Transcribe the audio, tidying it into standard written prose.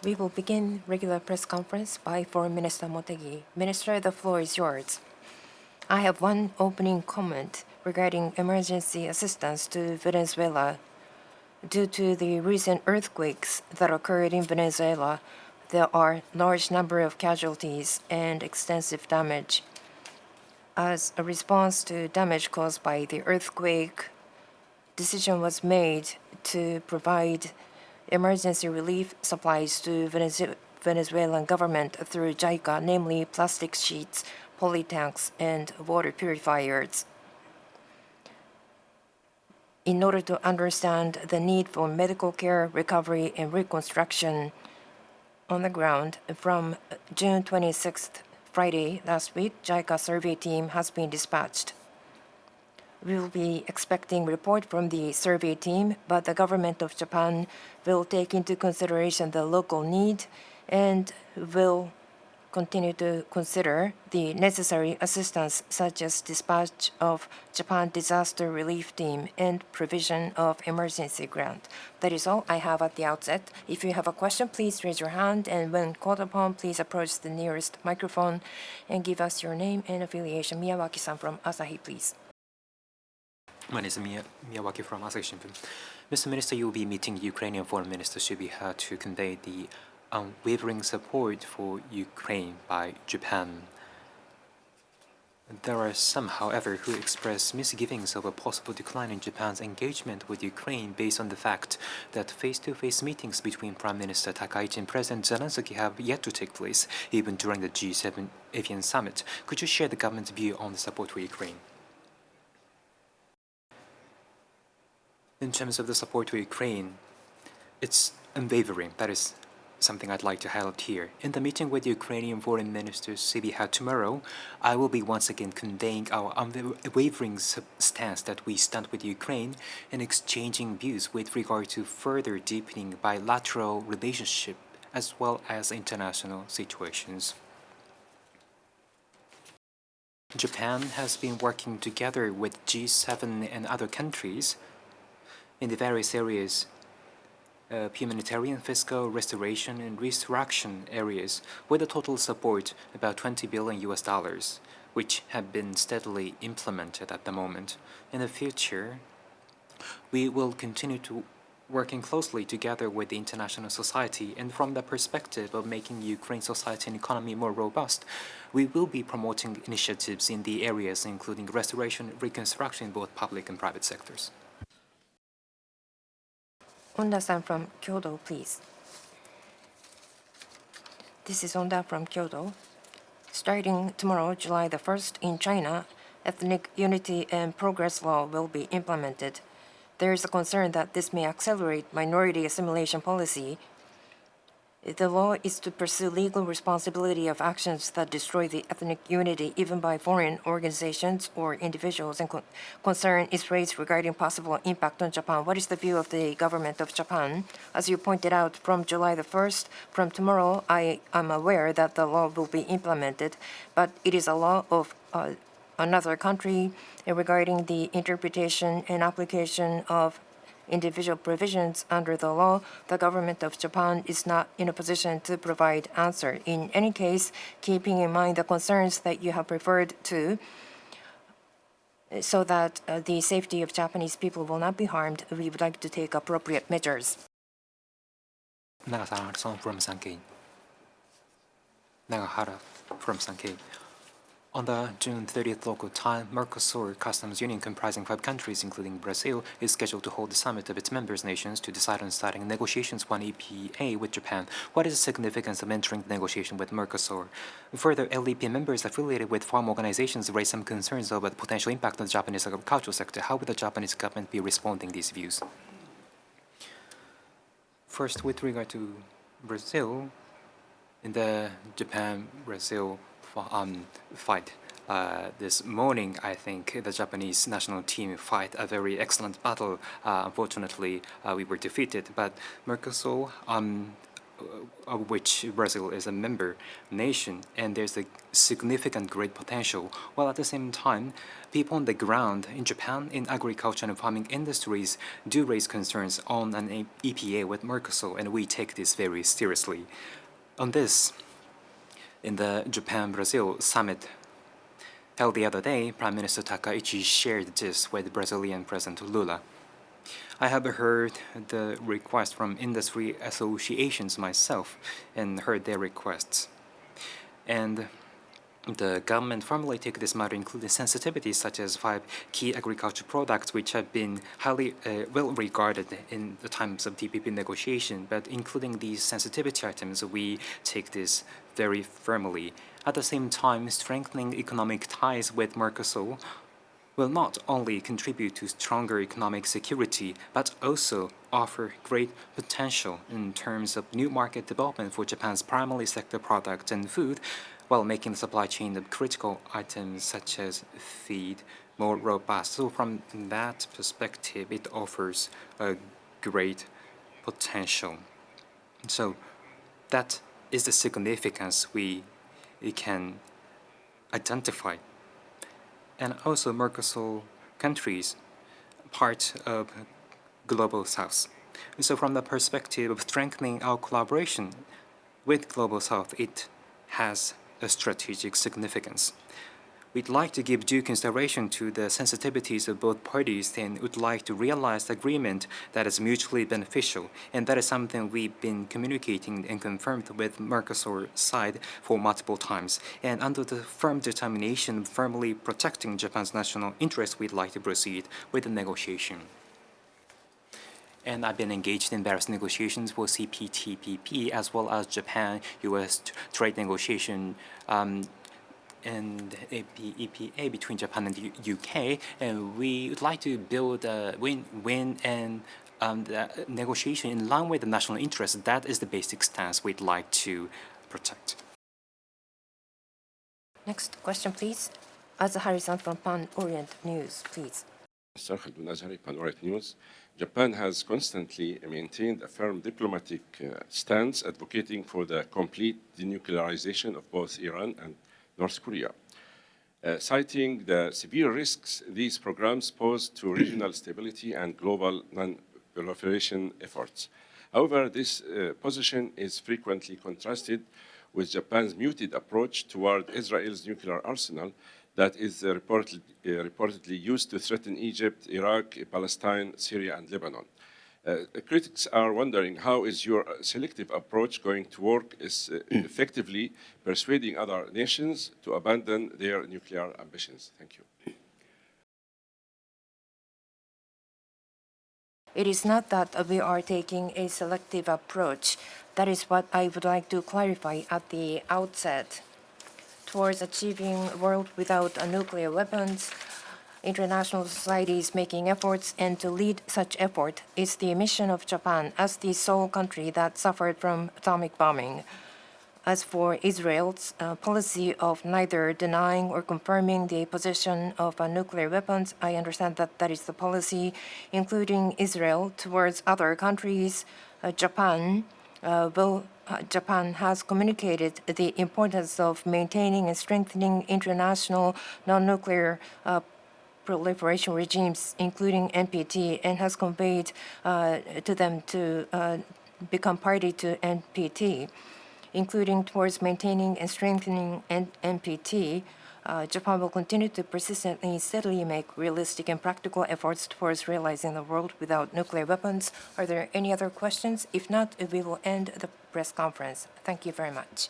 We will begin regular press conference by Foreign Minister Motegi. Minister, the floor is yours. I have one opening comment regarding emergency assistance to Venezuela. Due to the recent earthquakes that occurred in Venezuela, there are large number of casualties and extensive damage. As a response to damage caused by the earthquake, decision was made to provide emergency relief supplies to Venezuelan government through JICA, namely plastic sheets, polytanks, and water purifiers. In order to understand the need for medical care, recovery, and reconstruction on the ground, from June 26th, Friday last week, JICA survey team has been dispatched. We will be expecting report from the survey team, but the government of Japan will take into consideration the local need and will continue to consider the necessary assistance such as dispatch of Japan Disaster Relief Team and provision of emergency grant. That is all I have at the outset. If you have a question, please raise your hand, and when called upon, please approach the nearest microphone and give us your name and affiliation. Miyawaki-san from Asahi, please. My name is Miyawaki from Asahi Shimbun. Mr. Minister, you will be meeting Ukrainian Foreign Minister Shibiha to convey the unwavering support for Ukraine by Japan. There are some, however, who express misgivings of a possible decline in Japan's engagement with Ukraine based on the fact that face-to-face meetings between Prime Minister Takaichi and President Zelensky have yet to take place, even during the G7 Avian Summit. Could you share the government's view on the support for Ukraine? In terms of the support for Ukraine, it's unwavering. That is something I'd like to highlight here. In the meeting with Ukrainian Foreign Minister Sibiha tomorrow, I will be once again conveying our unwavering stance that we stand with Ukraine and exchanging views with regard to further deepening bilateral relationship as well as international situations. Japan has been working together with G7 and other countries in the various areas of humanitarian, fiscal, restoration, and reconstruction areas, with a total support about $20 billion, which have been steadily implemented at the moment. In the future, we will continue to working closely together with the international society, and from the perspective of making Ukraine society and economy more robust, we will be promoting initiatives in the areas including restoration and reconstruction in both public and private sectors. Onda-san from Kyoto, please. This is Onda from Kyoto. Starting tomorrow, July the 1st, in China, ethnic unity and progress law will be implemented. There is a concern that this may accelerate minority assimilation policy. The law is to pursue legal responsibility of actions that destroy the ethnic unity, even by foreign organizations or individuals, and concern is raised regarding possible impact on Japan. What is the view of the government of Japan? As you pointed out, from July the 1st, from tomorrow, I am aware that the law will be implemented, but it is a law of another country regarding the interpretation and application of individual provisions under the law. The government of Japan is not in a position to provide answer. In any case, keeping in mind the concerns that you have referred to, so that the safety of Japanese people will not be harmed, we would like to take appropriate measures. Nagahara from Sankei. Nagahara from Sankei. On the June 30th local time, Mercosur Customs Union, comprising 5 countries, including Brazil, is scheduled to hold a summit of its members' nations to decide on starting negotiations for an EPA with Japan. What is the significance of entering the negotiation with Mercosur? Further, LDP members affiliated with farm organizations raised some concerns over the potential impact on the Japanese agricultural sector. How would the Japanese government be responding to these views? First, with regard to Brazil, in the Japan-Brazil fight this morning, I think the Japanese national team fight a very excellent battle. Unfortunately, we were defeated, but Mercosur of which Brazil is a member nation, and there's a significant great potential, while at the same time, people on the ground in Japan in agriculture and farming industries do raise concerns on an EPA with Mercosur, and we take this very seriously. On this, in the Japan-Brazil summit held the other day, Prime Minister Takaichi shared this with Brazilian President Lula. I have heard the request from industry associations myself and heard their requests. And the government formally take this matter, including sensitivities such as 5 key agriculture products, which have been highly well regarded in the times of TPP negotiation. But including these sensitivity items, we take this very firmly. At the same time, strengthening economic ties with Mercosur will not only contribute to stronger economic security, but also offer great potential in terms of new market development for Japan's primary sector products and food, while making the supply chain of critical items such as feed more robust. So from that perspective, it offers a great potential. So that is the significance we can identify. And also Mercosur countries, part of Global South. So from the perspective of strengthening our collaboration with Global South, it has a strategic significance. We'd like to give due consideration to the sensitivities of both parties and would like to realize agreement that is mutually beneficial. And that is something we've been communicating and confirmed with Mercosur side for multiple times. And under the firm determination of firmly protecting Japan's national interests, we'd like to proceed with the negotiation. And I've been engaged in various negotiations for CPTPP as well as Japan-US trade negotiation and EPA between Japan and the UK, and we would like to build a win-win and the negotiation in line with the national interest. That is the basic stance we'd like to protect. Next question, please. Azahari-san from Pan Orient News, please. Mr. Khaldun Azhari, Pan Orient News. Japan has constantly maintained a firm diplomatic stance advocating for the complete denuclearization of both Iran and North Korea, citing the severe risks these programs pose to regional stability and global non-proliferation efforts. However, this position is frequently contrasted with Japan's muted approach toward Israel's nuclear arsenal that is reportedly used to threaten Egypt, Iraq, Palestine, Syria, and Lebanon. Critics are wondering how is your selective approach going to work effectively persuading other nations to abandon their nuclear ambitions? Thank you. It is not that we are taking a selective approach. That is what I would like to clarify at the outset. Towards achieving a world without nuclear weapons, international society is making efforts, and to lead such effort is the mission of Japan as the sole country that suffered from atomic bombing. As for Israel's policy of neither denying or confirming the position of nuclear weapons, I understand that that is the policy, including Israel, towards other countries. Japan has communicated the importance of maintaining and strengthening international non-nuclear proliferation regimes, including NPT, and has conveyed to them to become party to NPT, including towards maintaining and strengthening NPT. Japan will continue to persistently and steadily make realistic and practical efforts towards realizing a world without nuclear weapons. Are there any other questions? If not, we will end the press conference. Thank you very much.